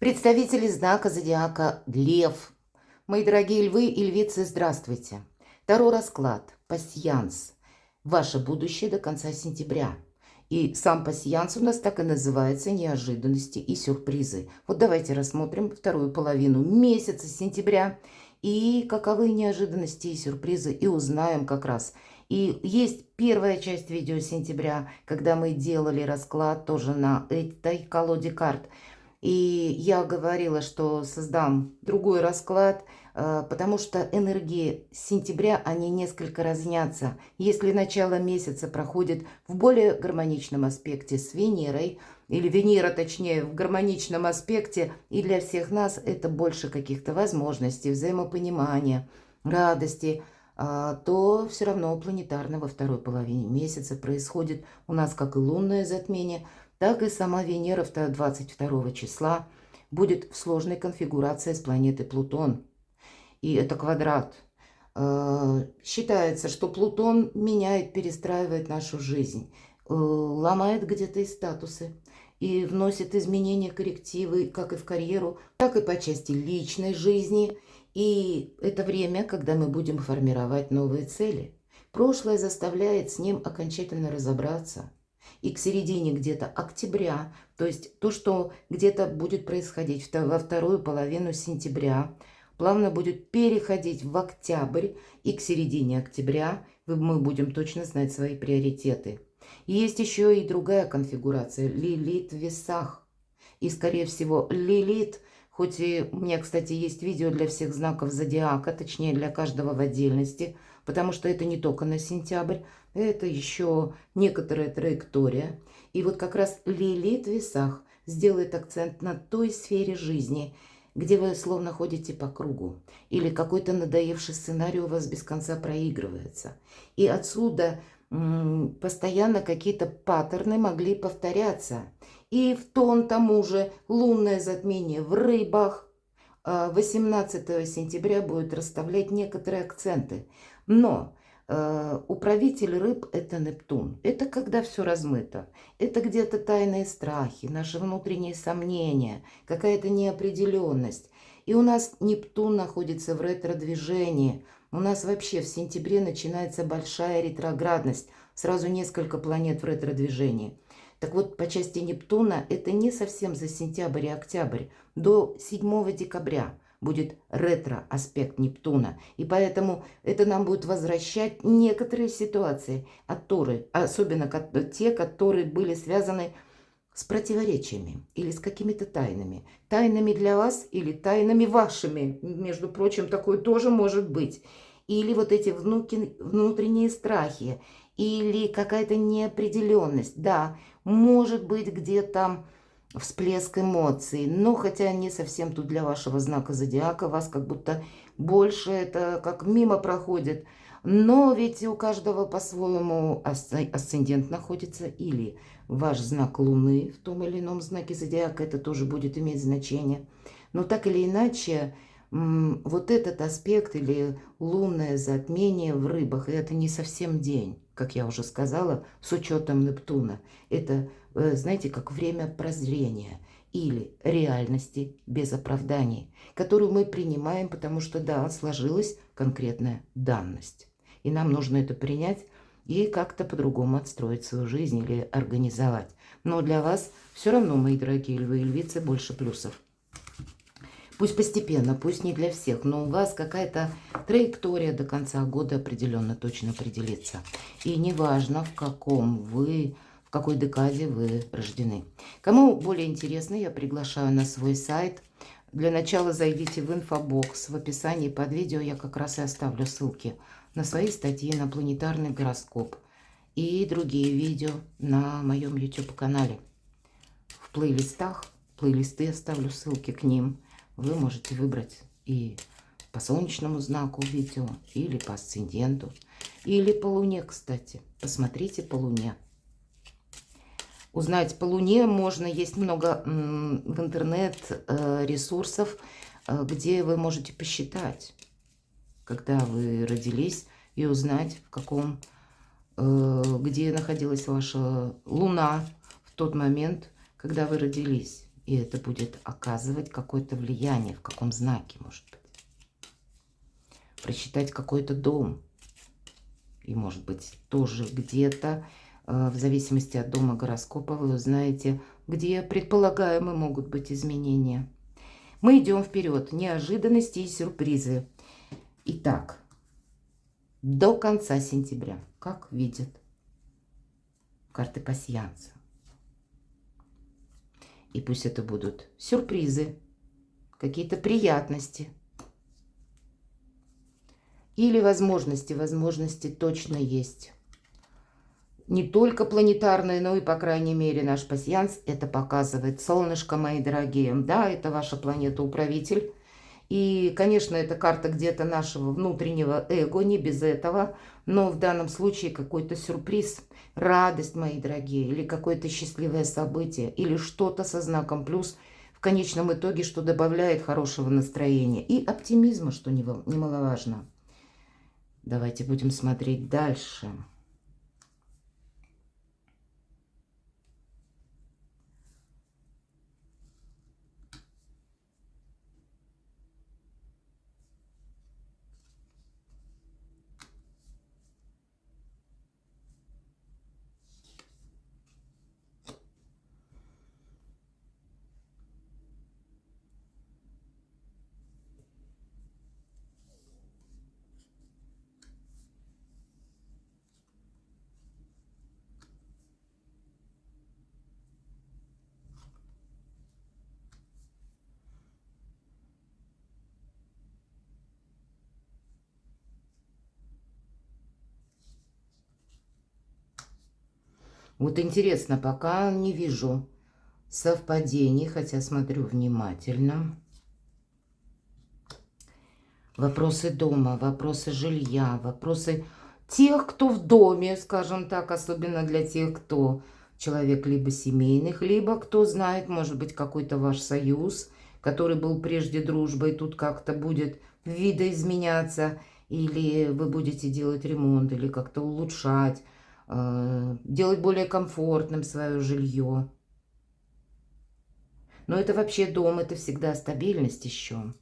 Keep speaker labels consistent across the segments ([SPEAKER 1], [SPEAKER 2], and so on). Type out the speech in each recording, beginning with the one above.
[SPEAKER 1] Представители знака зодиака Лев. Мои дорогие львы и львицы, здравствуйте. Таро расклад, пасьянс. Ваше будущее до конца сентября. И сам пасьянс у нас так и называется: неожиданности и сюрпризы. Вот давайте рассмотрим вторую половину месяца сентября и каковы неожиданности и сюрпризы, и узнаем как раз. И есть первая часть видео сентября, когда мы делали расклад тоже на этой колоде карт. И я говорила, что создам другой расклад, потому что энергии сентября, они несколько разнятся. Если начало месяца проходит в более гармоничном аспекте с Венерой, или Венера, точнее, в гармоничном аспекте, и для всех нас это больше каких-то возможностей, взаимопонимания, радости, то все равно планетарно во второй половине месяца происходит у нас как и лунное затмение, так и сама Венера 22 числа будет в сложной конфигурации с планетой Плутон. И это квадрат. Считается, что Плутон меняет, перестраивает нашу жизнь, ломает где-то и статусы, и вносит изменения, коррективы как и в карьеру, так и по части личной жизни. И это время, когда мы будем формировать новые цели. Прошлое заставляет с ним окончательно разобраться. И к середине где-то октября, то есть то, что где-то будет происходить во вторую половину сентября, плавно будет переходить в октябрь, и к середине октября мы будем точно знать свои приоритеты. И есть еще и другая конфигурация – Лилит в весах. И, скорее всего, Лилит, хоть и у меня, кстати, есть видео для всех знаков зодиака, точнее для каждого в отдельности, потому что это не только на сентябрь, это еще некоторая траектория. И вот как раз Лилит в весах сделает акцент на той сфере жизни, где вы словно ходите по кругу, или какой-то надоевший сценарий у вас без конца проигрывается. И отсюда постоянно какие-то паттерны могли повторяться. И в тон тому же лунное затмение в рыбах 18 сентября будет расставлять некоторые акценты. Но управитель рыб – это Нептун. Это когда все размыто. Это где-то тайные страхи, наши внутренние сомнения, какая-то неопределенность. И у нас Нептун находится в ретро-движении. У нас вообще в сентябре начинается большая ретроградность. Сразу несколько планет в ретро-движении. Так вот, по части Нептуна это не совсем за сентябрь и октябрь. До 7 декабря будет ретро-аспект Нептуна. И поэтому это нам будет возвращать некоторые ситуации, особенно те, которые были связаны с противоречиями или с какими-то тайнами. Тайнами для вас или тайнами вашими. Между прочим, такое тоже может быть. Или вот эти внутренние страхи, или какая-то неопределенность. Да, может быть где-то всплеск эмоций, но хотя не совсем тут для вашего знака зодиака, вас как будто больше это как мимо проходит. Но ведь у каждого по-своему асцендент находится, или ваш знак Луны в том или ином знаке зодиака, это тоже будет иметь значение. Но так или иначе, вот этот аспект или лунное затмение в рыбах, и это не совсем день, как я уже сказала, с учетом Нептуна. Это, знаете, как время прозрения или реальности без оправданий, которую мы принимаем, потому что, да, сложилась конкретная данность. И нам нужно это принять и как-то по-другому отстроить свою жизнь или организовать. Но для вас все равно, мои дорогие львы и львицы, больше плюсов. Пусть постепенно, пусть не для всех, но у вас какая-то траектория до конца года определенно точно определится. И неважно, в какой декаде вы рождены. Кому более интересно, я приглашаю на свой сайт. Для начала зайдите в инфобокс. В описании под видео я как раз и оставлю ссылки на свои статьи, на планетарный гороскоп и другие видео на моем YouTube-канале. В плейлисты оставлю ссылки к ним. Вы можете выбрать и по солнечному знаку видео, или по асценденту, или по Луне, кстати. Посмотрите по Луне. Узнать по Луне можно, есть много в интернет-ресурсов, где вы можете посчитать, когда вы родились, и узнать, где находилась ваша Луна в тот момент, когда вы родились. И это будет оказывать какое-то влияние, в каком знаке, может быть. Просчитать какой-то дом. И, может быть, тоже где-то, в зависимости от дома гороскопа, вы узнаете, где предполагаемые могут быть изменения. Мы идем вперед. Неожиданности и сюрпризы. Итак, до конца сентября, как видят карты пасьянса. И пусть это будут сюрпризы, какие-то приятности. Или возможности. Возможности точно есть. Не только планетарные, но и, по крайней мере, наш пасьянс это показывает. Солнышко, мои дорогие, да, это ваша планета-управитель. И, конечно, это карта где-то нашего внутреннего эго, не без этого. Но в данном случае какой-то сюрприз, радость, мои дорогие, или какое-то счастливое событие, или что-то со знаком плюс, в конечном итоге, что добавляет хорошего настроения и оптимизма, что немаловажно. Давайте будем смотреть дальше. Вот интересно, пока не вижу совпадений, хотя смотрю внимательно. Вопросы дома, вопросы жилья, вопросы тех, кто в доме, скажем так, особенно для тех, кто человек либо семейных, либо кто знает, может быть, какой-то ваш союз, который был прежде дружбой, тут как-то будет видоизменяться, или вы будете делать ремонт, или как-то улучшать, делать более комфортным свое жилье. Но это вообще дом, это всегда стабильность еще.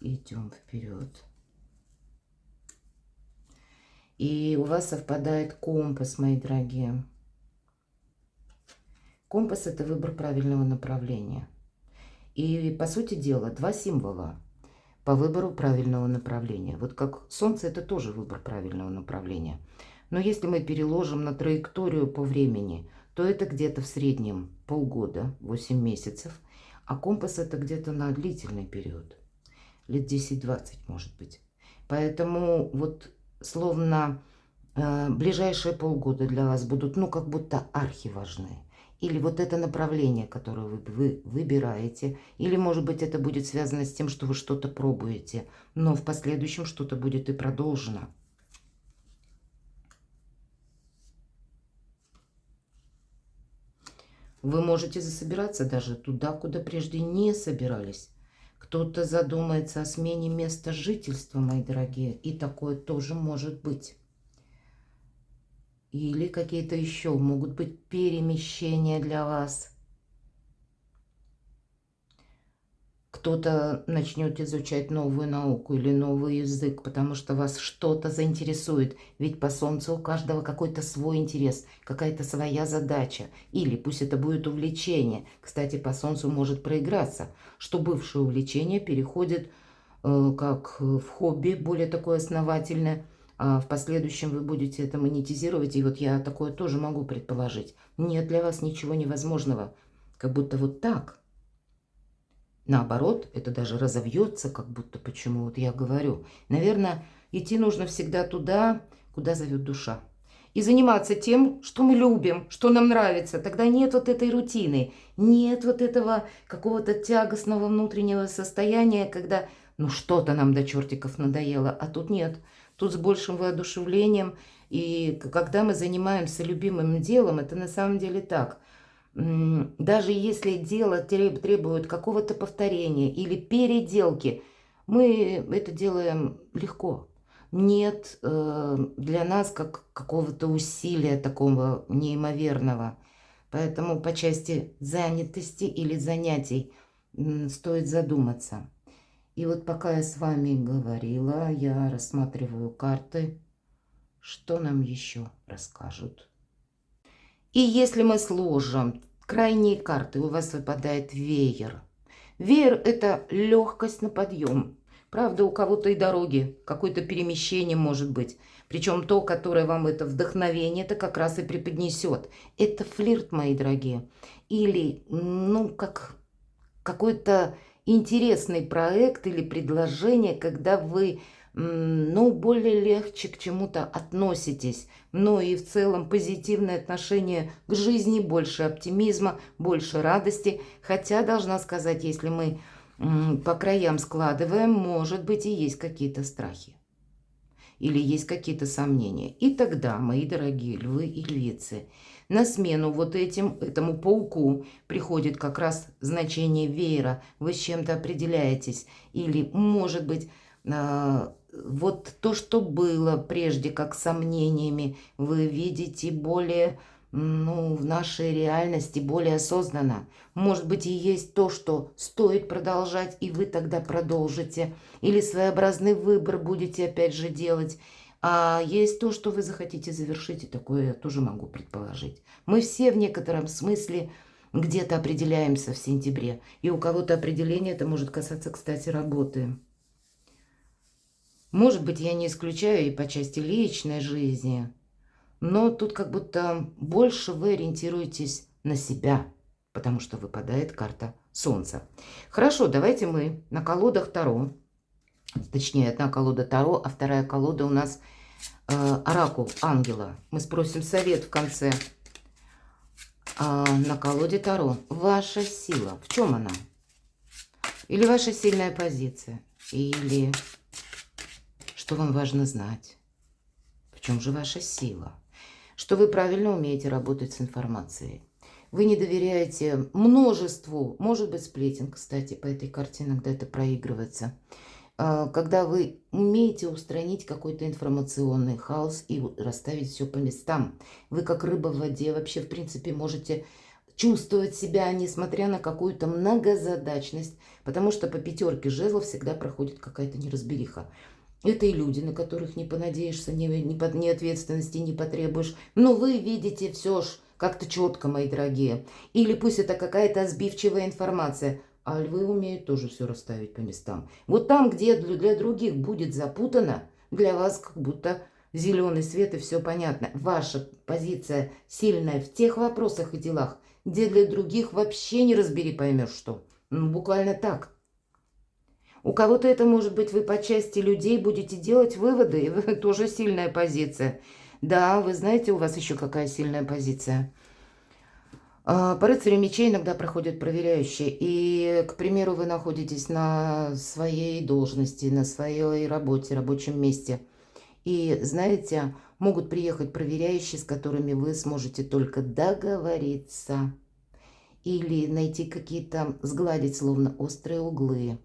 [SPEAKER 1] Идем вперед. И у вас совпадает компас, мои дорогие. Компас – это выбор правильного направления. И, по сути дела, два символа по выбору правильного направления. Вот как Солнце – это тоже выбор правильного направления. Но если мы переложим на траекторию по времени, то это где-то в среднем полгода, 8 месяцев. А компас – это где-то на длительный период. Лет 10-20, может быть. Поэтому вот словно ближайшие полгода для вас будут, ну, как будто архиважные. Или вот это направление, которое вы выбираете. Или, может быть, это будет связано с тем, что вы что-то пробуете. Но в последующем что-то будет и продолжено. Вы можете засобираться даже туда, куда прежде не собирались. Кто-то задумается о смене места жительства, мои дорогие. И такое тоже может быть. Или какие-то еще могут быть перемещения для вас. Кто-то начнет изучать новую науку или новый язык, потому что вас что-то заинтересует. Ведь по Солнцу у каждого какой-то свой интерес, какая-то своя задача. Или пусть это будет увлечение. Кстати, по Солнцу может проиграться, что бывшее увлечение переходит как в хобби, более такое основательное. А в последующем вы будете это монетизировать. И вот я такое тоже могу предположить. Нет для вас ничего невозможного. Как будто вот так. Наоборот, это даже разовьется, как будто почему. Вот я говорю. Наверное, идти нужно всегда туда, куда зовет душа. И заниматься тем, что мы любим, что нам нравится. Тогда нет вот этой рутины. Нет вот этого какого-то тягостного внутреннего состояния, когда ну что-то нам до чертиков надоело. А тут нет. Тут с большим воодушевлением. И когда мы занимаемся любимым делом, это на самом деле так. Даже если дело требует какого-то повторения или переделки, мы это делаем легко. Нет для нас как какого-то усилия такого неимоверного. Поэтому по части занятости или занятий стоит задуматься. И вот пока я с вами говорила, я рассматриваю карты, что нам еще расскажут. И если мы сложим крайние карты, у вас выпадает веер. Веер – это легкость на подъем. Правда, у кого-то и дороги, какое-то перемещение может быть. Причем то, которое вам это вдохновение, это как раз и преподнесет. Это флирт, мои дорогие. Или, ну, как какой-то интересный проект или предложение, когда вы, ну, более легче к чему-то относитесь. Но и в целом позитивное отношение к жизни, больше оптимизма, больше радости. Хотя, должна сказать, если мы по краям складываем, может быть, и есть какие-то страхи. Или есть какие-то сомнения. И тогда, мои дорогие львы и львицы, на смену вот этому пауку приходит как раз значение веера. Вы с чем-то определяетесь. Или, может быть, вот то, что было прежде как сомнениями, вы видите более, ну, в нашей реальности более осознанно. Может быть, и есть то, что стоит продолжать, и вы тогда продолжите. Или своеобразный выбор будете опять же делать. А есть то, что вы захотите завершить, и такое я тоже могу предположить. Мы все в некотором смысле где-то определяемся в сентябре. И у кого-то определение это может касаться, кстати, работы. Может быть, я не исключаю и по части личной жизни. Но тут как будто больше вы ориентируетесь на себя, потому что выпадает карта Солнца. Хорошо, давайте мы на колодах Таро, точнее, одна колода Таро, а вторая колода у нас Оракул Ангела. Мы спросим совет в конце. На колоде Таро. Ваша сила, в чем она? Или ваша сильная позиция? Или что вам важно знать? В чем же ваша сила? Что вы правильно умеете работать с информацией. Вы не доверяете множеству, может быть, сплетен, кстати, по этой карте иногда это проигрывается. Когда вы умеете устранить какой-то информационный хаос и расставить все по местам. Вы как рыба в воде вообще, в принципе, можете чувствовать себя, несмотря на какую-то многозадачность, потому что по пятерке жезлов всегда проходит какая-то неразбериха. Это и люди, на которых не понадеешься, ни ответственности не потребуешь. Но вы видите все ж как-то четко, мои дорогие. Или пусть это какая-то сбивчивая информация, а львы умеют тоже все расставить по местам. Вот там, где для других будет запутано, для вас как будто зеленый свет и все понятно. Ваша позиция сильная в тех вопросах и делах, где для других вообще не разбери поймешь что. Ну, буквально так. У кого-то это может быть, вы по части людей будете делать выводы, и вы тоже сильная позиция. Да, вы знаете, у вас еще какая сильная позиция. По рыцарю мечей иногда проходят проверяющие. И, к примеру, вы находитесь на своей должности, на своей работе, рабочем месте. И, знаете, могут приехать проверяющие, с которыми вы сможете только договориться. Или найти какие-то, сгладить словно острые углы.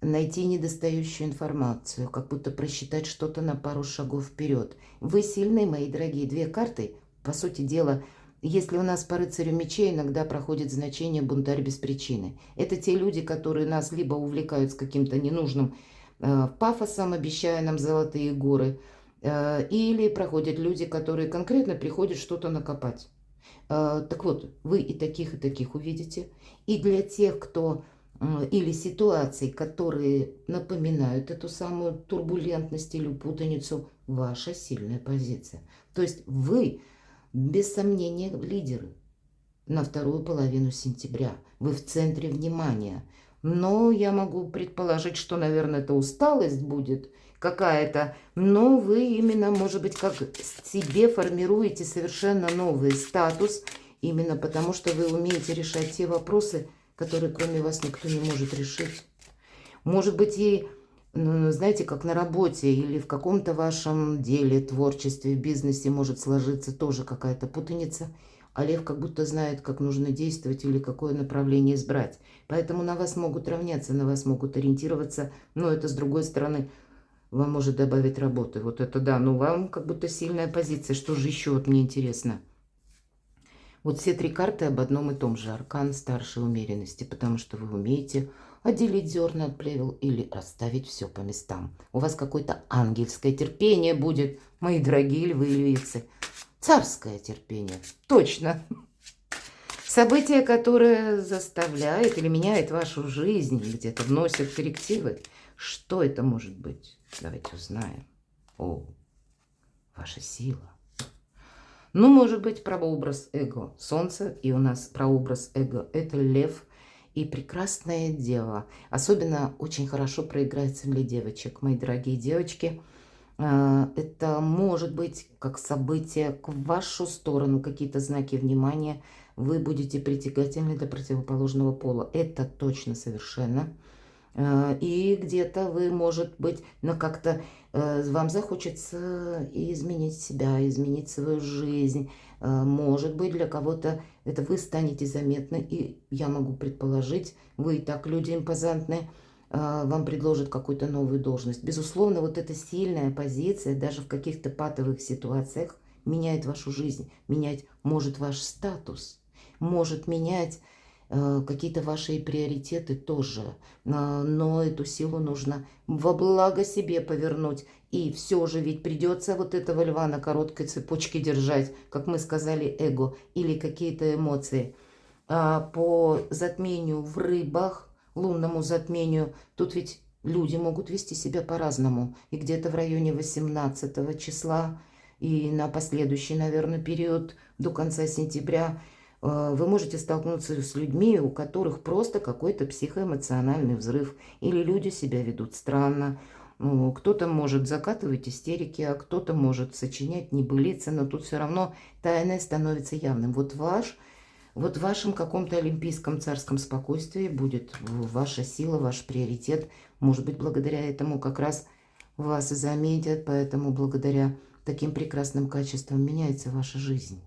[SPEAKER 1] Найти недостающую информацию, как будто просчитать что-то на пару шагов вперед. Вы сильные, мои дорогие. Две карты, по сути дела, если у нас по рыцарю мечей иногда проходит значение бунтарь без причины. Это те люди, которые нас либо увлекают с каким-то ненужным пафосом, обещая нам золотые горы, или проходят люди, которые конкретно приходят что-то накопать. Так вот, вы и таких увидите. И для тех, кто или ситуаций, которые напоминают эту самую турбулентность или путаницу, ваша сильная позиция. То есть вы, без сомнения, лидеры на вторую половину сентября. Вы в центре внимания. Но я могу предположить, что, наверное, это усталость будет какая-то. Но вы именно, может быть, как себе формируете совершенно новый статус, именно потому что вы умеете решать те вопросы, которые кроме вас никто не может решить. Может быть, и, знаете, как на работе или в каком-то вашем деле, творчестве, бизнесе может сложиться тоже какая-то путаница, а лев как будто знает, как нужно действовать или какое направление избрать. Поэтому на вас могут равняться, на вас могут ориентироваться, но это, с другой стороны, вам может добавить работы. Вот это да, ну вам как будто сильная позиция. Что же еще вот мне интересно? Вот все три карты об одном и том же. Аркан старшей умеренности, потому что вы умеете отделить зерна от плевел или расставить все по местам. У вас какое-то ангельское терпение будет, мои дорогие львы и львицы. Царское терпение, точно. Событие, которое заставляет или меняет вашу жизнь, или где-то вносит коррективы. Что это может быть? Давайте узнаем. О, ваша сила. Ну, может быть, прообраз эго Солнце, и у нас прообраз эго – это лев и прекрасная дева. Особенно очень хорошо проиграется для девочек, мои дорогие девочки. Это может быть как событие к вашу сторону, какие-то знаки внимания. Вы будете притягательны для противоположного пола. Это точно совершенно. И где-то вы, может быть, но как-то вам захочется изменить себя, изменить свою жизнь. Может быть, для кого-то это вы станете заметны. И я могу предположить, вы и так люди импозантные, вам предложат какую-то новую должность. Безусловно, вот эта сильная позиция даже в каких-то патовых ситуациях меняет вашу жизнь, менять может ваш статус, может менять какие-то ваши приоритеты тоже. Но эту силу нужно во благо себе повернуть. И все же ведь придется вот этого льва на короткой цепочке держать, как мы сказали, эго или какие-то эмоции. По затмению в рыбах, лунному затмению, тут ведь люди могут вести себя по-разному. И где-то в районе 18 числа и на последующий, наверное, период до конца сентября вы можете столкнуться с людьми, у которых просто какой-то психоэмоциональный взрыв. Или люди себя ведут странно. Кто-то может закатывать истерики, а кто-то может сочинять небылицы, но тут все равно тайное становится явным. Вот в вашем каком-то олимпийском царском спокойствии будет ваша сила, ваш приоритет. Может быть, благодаря этому как раз вас и заметят, поэтому благодаря таким прекрасным качествам меняется ваша жизнь.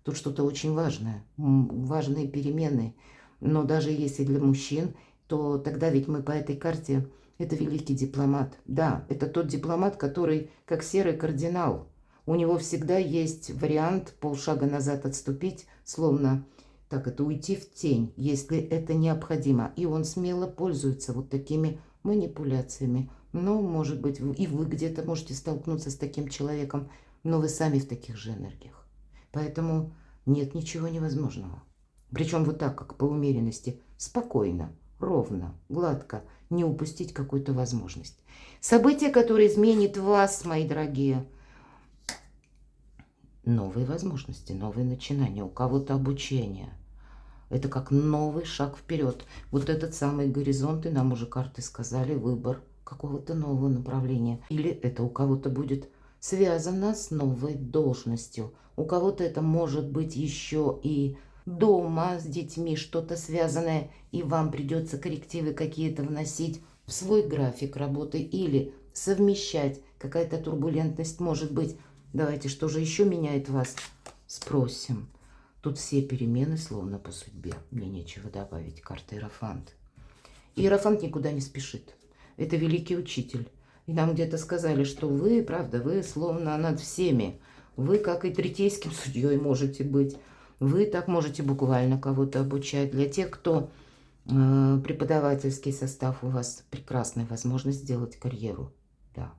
[SPEAKER 1] Тут что-то очень важное, важные перемены. Но даже если для мужчин, то тогда ведь мы по этой карте, это великий дипломат. Да, это тот дипломат, который как серый кардинал. У него всегда есть вариант полшага назад отступить, словно так это уйти в тень, если это необходимо. И он смело пользуется вот такими манипуляциями. Но, может быть, и вы где-то можете столкнуться с таким человеком, но вы сами в таких же энергиях. Поэтому нет ничего невозможного. Причем вот так, как по умеренности, спокойно, ровно, гладко, не упустить какую-то возможность. Событие, которое изменит вас, мои дорогие. Новые возможности, новые начинания, у кого-то обучение. Это как новый шаг вперед. Вот этот самый горизонт, и нам уже карты сказали, выбор какого-то нового направления. Или это у кого-то будет связано с новой должностью. У кого-то это может быть еще и дома с детьми что-то связанное, и вам придется коррективы какие-то вносить в свой график работы или совмещать. Какая-то турбулентность может быть. Давайте, что же еще меняет вас? Спросим. Тут все перемены словно по судьбе. Мне нечего добавить. Карта Иерофант. Иерофант никуда не спешит. Это великий учитель. И нам где-то сказали, что вы, правда, вы словно над всеми. Вы, как и третейским судьей, можете быть. Вы так можете буквально кого-то обучать. Для тех, кто преподавательский состав, у вас прекрасная возможность сделать карьеру. Да.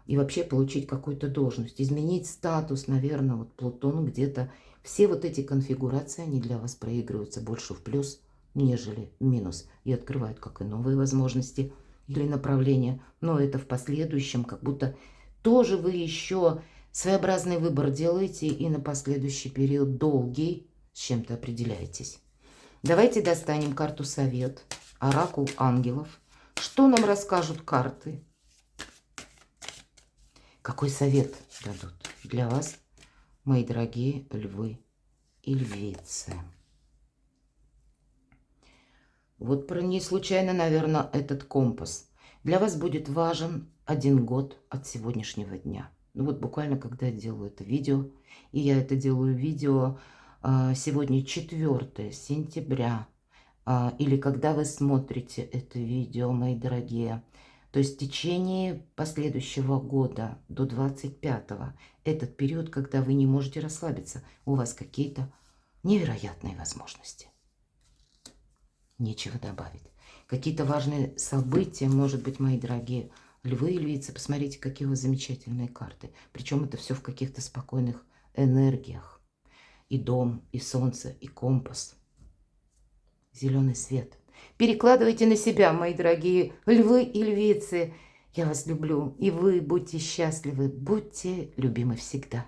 [SPEAKER 1] И вообще получить какую-то должность. Изменить статус, наверное, вот Плутон где-то. Все вот эти конфигурации, они для вас проигрываются больше в плюс, нежели в минус. И открывают как и новые возможности или направления. Но это в последующем, как будто тоже вы еще своеобразный выбор делаете и на последующий период долгий с чем-то определяетесь. Давайте достанем карту Совет, Оракул ангелов. Что нам расскажут карты? Какой совет дадут для вас, мои дорогие львы и львицы? Вот про не случайно, наверное, этот компас. Для вас будет важен 1 год от сегодняшнего дня. Ну вот буквально, когда я делаю это видео, и я это делаю видео сегодня 4 сентября, или когда вы смотрите это видео, мои дорогие. То То есть в течение последующего года до 25-го этот период, когда вы не можете расслабиться, у вас какие-то невероятные возможности. Нечего добавить. Какие-то важные события, может быть, мои дорогие львы и львицы, посмотрите, какие у вас замечательные карты. Причем это все в каких-то спокойных энергиях. И дом, и солнце, и компас. Зеленый свет. Перекладывайте на себя, мои дорогие львы и львицы. Я вас люблю. И вы будьте счастливы, будьте любимы всегда.